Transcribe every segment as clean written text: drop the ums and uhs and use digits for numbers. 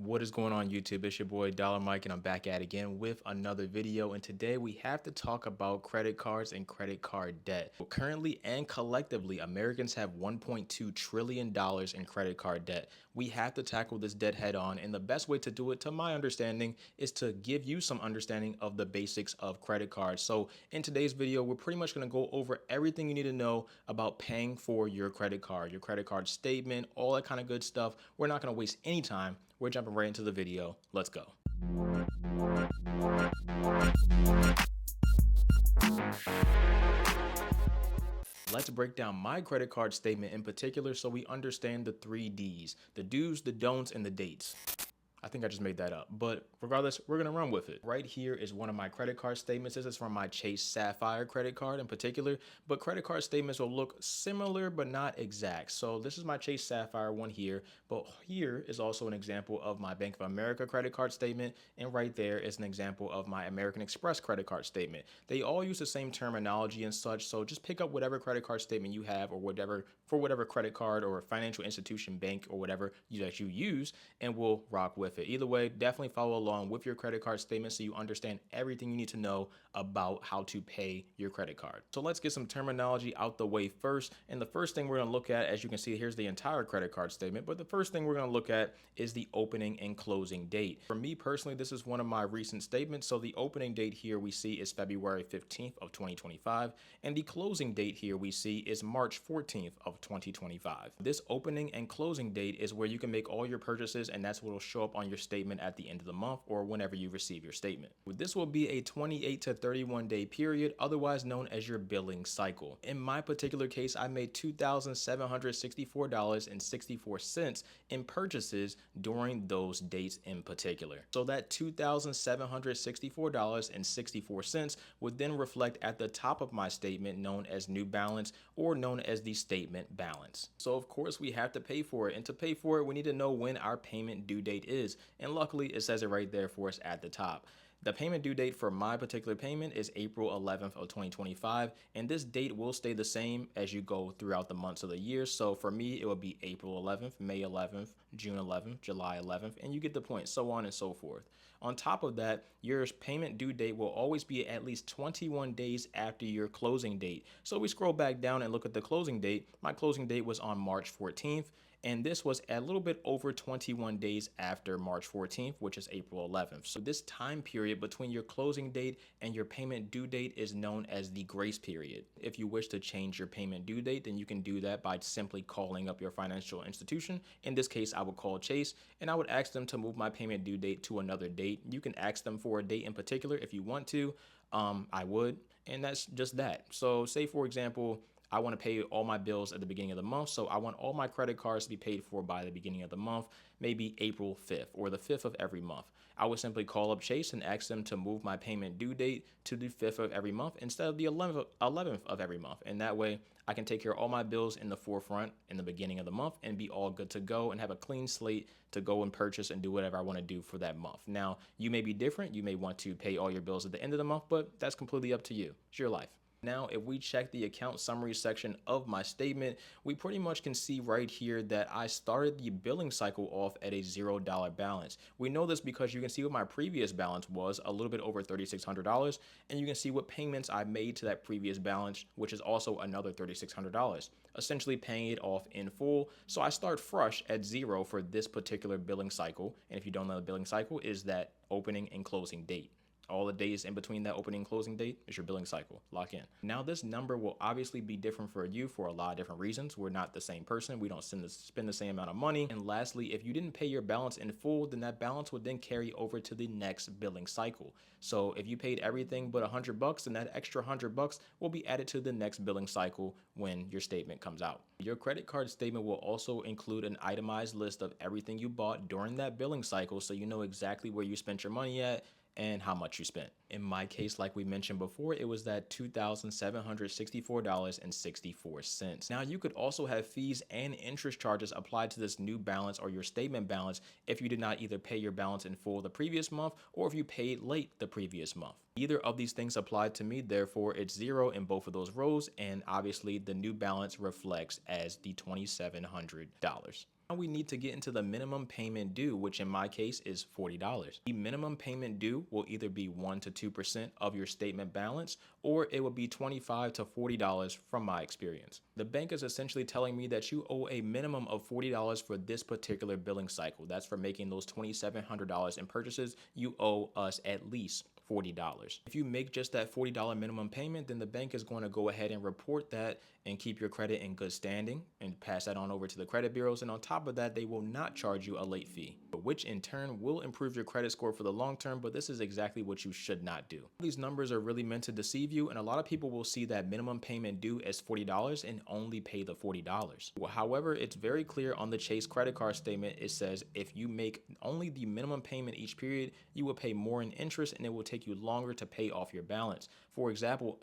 What is going on YouTube? It's your boy Dollar Mike and I'm back at it again with another video, and today we have to talk about credit cards and credit card debt. Well, currently and collectively, Americans have $1.2 trillion in credit card debt. We have to tackle this debt head on, and the best way to do it, to my understanding, is to give you some understanding of the basics of credit cards. So in today's video, we're pretty much going to go over everything you need to know about paying for your credit card statement, all that kind of good stuff. We're not going to waste any time. We're jumping right into the video. Let's go. Let's break down my credit card statement in particular so we understand the 3 Ds, the do's, the don'ts, and the dates. I think I just made that up, but regardless, we're going to run with it. Right here is one of my credit card statements. This is from my Chase Sapphire credit card in particular, but credit card statements will look similar, but not exact. So this is my Chase Sapphire one here, but here is also an example of my Bank of America credit card statement. And right there is an example of my American Express credit card statement. They all use the same terminology and such. So just pick up whatever credit card statement you have or whatever for whatever credit card or financial institution, bank, or whatever that you use, and we'll rock with it. Either way, definitely follow along with your credit card statement so you understand everything you need to know about how to pay your credit card. So let's get some terminology out the way first. And the first thing we're going to look at, as you can see, here's the entire credit card statement. But the first thing we're going to look at is the opening and closing date. For me personally, this is one of my recent statements. So the opening date here we see is February 15th of 2025. And the closing date here we see is March 14th of 2025. This opening and closing date is where you can make all your purchases, and that's what will show up on your statement at the end of the month or whenever you receive your statement. This will be a 28 to 31 day period, otherwise known as your billing cycle. In my particular case, I made $2,764.64 in purchases during those dates in particular. So that $2,764.64 would then reflect at the top of my statement, known as new balance or known as the statement balance. So of course we have to pay for it, and to pay for it we need to know when our payment due date is. And luckily it says it right there for us at the top. The payment due date for my particular payment is April 11th of 2025, and this date will stay the same as you go throughout the months of the year. So for me, it will be April 11th, May 11th, June 11th, July 11th, and you get the point, so on and so forth. On top of that, your payment due date will always be at least 21 days after your closing date. So we scroll back down and look at the closing date. My closing date was on March 14th. And this was a little bit over 21 days after March 14th, which is April 11th. So this time period between your closing date and your payment due date is known as the grace period. If you wish to change your payment due date, then you can do that by simply calling up your financial institution. In this case, I would call Chase and I would ask them to move my payment due date to another date. You can ask them for a date in particular if you want to. I would, and that's just that. So say, for example, I want to pay all my bills at the beginning of the month. So I want all my credit cards to be paid for by the beginning of the month, maybe April 5th or the 5th of every month. I would simply call up Chase and ask them to move my payment due date to the 5th of every month instead of the 11th of every month. And that way I can take care of all my bills in the forefront in the beginning of the month and be all good to go and have a clean slate to go and purchase and do whatever I want to do for that month. Now, you may be different. You may want to pay all your bills at the end of the month, but that's completely up to you. It's your life. Now, if we check the account summary section of my statement, we pretty much can see right here that I started the billing cycle off at a $0 balance. We know this because you can see what my previous balance was, a little bit over $3,600, and you can see what payments I made to that previous balance, which is also another $3,600, essentially paying it off in full. So I start fresh at zero for this particular billing cycle. And if you don't know, the billing cycle is that opening and closing date. All the days in between that opening and closing date is your billing cycle. Lock in. Now, this number will obviously be different for you for a lot of different reasons. We're not the same person. We don't spend the same amount of money. And lastly, if you didn't pay your balance in full, then that balance would then carry over to the next billing cycle. So if you paid everything but $100, then that extra $100 will be added to the next billing cycle when your statement comes out. Your credit card statement will also include an itemized list of everything you bought during that billing cycle, so you know exactly where you spent your money at and how much you spent. In my case, like we mentioned before, it was that $2,764.64. Now, you could also have fees and interest charges applied to this new balance or your statement balance if you did not either pay your balance in full the previous month or if you paid late the previous month. Either of these things applied to me, therefore it's zero in both of those rows, and obviously the new balance reflects as the $2,700. Now we need to get into the minimum payment due, which in my case is $40. The minimum payment due will either be 1 to 2% of your statement balance, or it will be $25 to $40 from my experience. The bank is essentially telling me that you owe a minimum of $40 for this particular billing cycle. That's for making those $2,700 in purchases. You owe us at least $40. If you make just that $40 minimum payment, then the bank is going to go ahead and report that and keep your credit in good standing and pass that on over to the credit bureaus. And on top of that, they will not charge you a late fee, which in turn will improve your credit score for the long term. But this is exactly what you should not do. These numbers are really meant to deceive you, and a lot of people will see that minimum payment due as $40 and only pay the $40. Well, however, it's very clear on the Chase credit card statement. It says if you make only the minimum payment each period, you will pay more in interest and it will take you longer to pay off your balance. For example,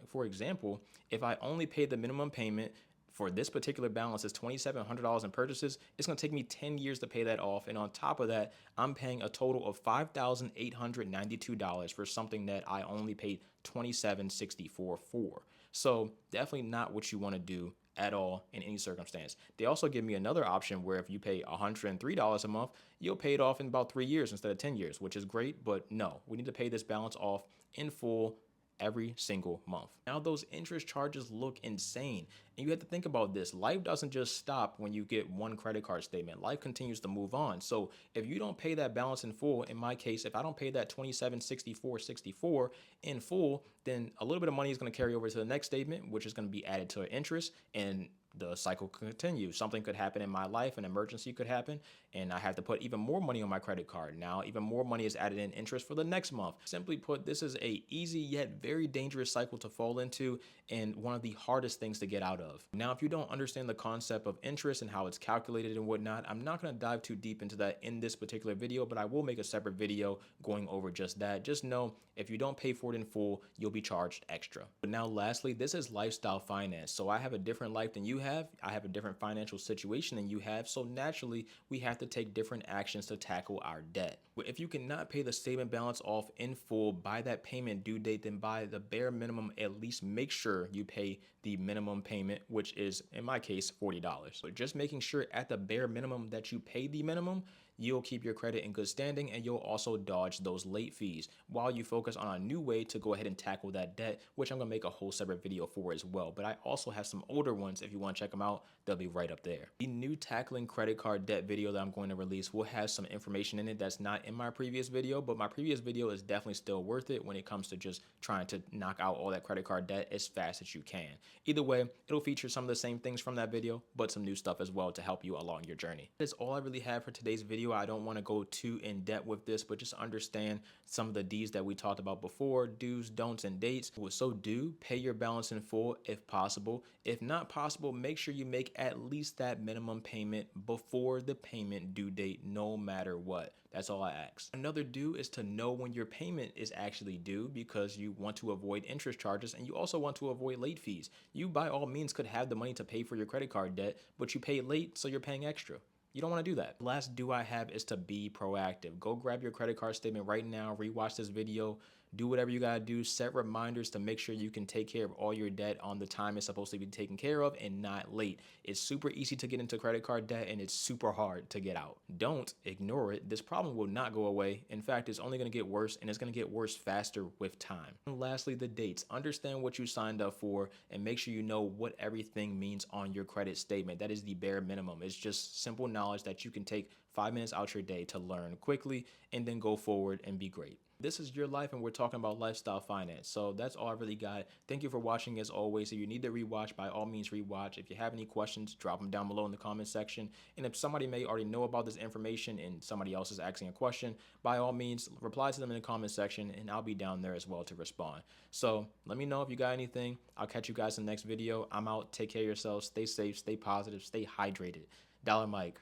if I only pay the minimum payment for this particular balance is $2,700 in purchases, it's going to take me 10 years to pay that off. And on top of that, I'm paying a total of $5,892 for something that I only paid $2,764 for. So definitely not what you want to do at all in any circumstance. They also give me another option where if you pay $103 a month, you'll pay it off in about 3 years instead of 10 years, which is great. But no, we need to pay this balance off in full every single month. Now those interest charges look insane. And you have to think about this. Life doesn't just stop when you get one credit card statement. Life continues to move on. So if you don't pay that balance in full, in my case, if I don't pay that $2,764.64 in full, then a little bit of money is going to carry over to the next statement, which is going to be added to interest, and the cycle continues. Something could happen in my life, an emergency could happen, and I have to put even more money on my credit card. Now, even more money is added in interest for the next month. Simply put, this is a easy yet very dangerous cycle to fall into, and one of the hardest things to get out of. Now, if you don't understand the concept of interest and how it's calculated and whatnot, I'm not going to dive too deep into that in this particular video, but I will make a separate video going over just that. Just know if you don't pay for it in full, you'll be charged extra. But now lastly, this is lifestyle finance. So I have a different life than you have. I have a different financial situation than you have. So naturally, we have to take different actions to tackle our debt. If you cannot pay the statement balance off in full by that payment due date, then by the bare minimum, at least make sure you pay the minimum payment, which is in my case, $40. So just making sure at the bare minimum that you pay the minimum, you'll keep your credit in good standing, and you'll also dodge those late fees while you focus on a new way to go ahead and tackle that debt, which I'm gonna make a whole separate video for as well. But I also have some older ones. If you want to check them out, they'll be right up there. The new tackling credit card debt video that I'm going to release will have some information in it that's not in my previous video, but my previous video is definitely still worth it when it comes to just trying to knock out all that credit card debt as fast as you can. Either way, it'll feature some of the same things from that video, but some new stuff as well to help you along your journey. That's all I really have for today's video. I don't want to go too in depth with this, but just understand some of the D's that we talked about before: do's, don'ts, and dates. So do pay your balance in full if possible. If not possible, make sure you make at least that minimum payment before the payment due date, no matter what. That's all I ask. Another do is to know when your payment is actually due, because you want to avoid interest charges and you also want to avoid late fees. You by all means could have the money to pay for your credit card debt, but you pay late, so you're paying extra. You don't want to do that. Last do I have is to be proactive. Go grab your credit card statement right now, rewatch this video, do whatever you gotta do, set reminders to make sure you can take care of all your debt on the time it's supposed to be taken care of and not late. It's super easy to get into credit card debt and it's super hard to get out. Don't ignore it. This problem will not go away. In fact, it's only gonna get worse, and it's gonna get worse faster with time. And lastly, the dates. Understand what you signed up for and make sure you know what everything means on your credit statement. That is the bare minimum. It's just simple knowledge that you can take 5 minutes out your day to learn quickly and then go forward and be great. This is your life, and we're talking about lifestyle finance. So that's all I really got. Thank you for watching as always. If you need to rewatch, by all means rewatch. If you have any questions, drop them down below in the comment section. And if somebody may already know about this information and somebody else is asking a question, by all means reply to them in the comment section and I'll be down there as well to respond. So let me know if you got anything. I'll catch you guys in the next video. I'm out. Take care of yourselves. Stay safe, stay positive, stay hydrated. Dollar Mike.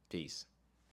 Peace.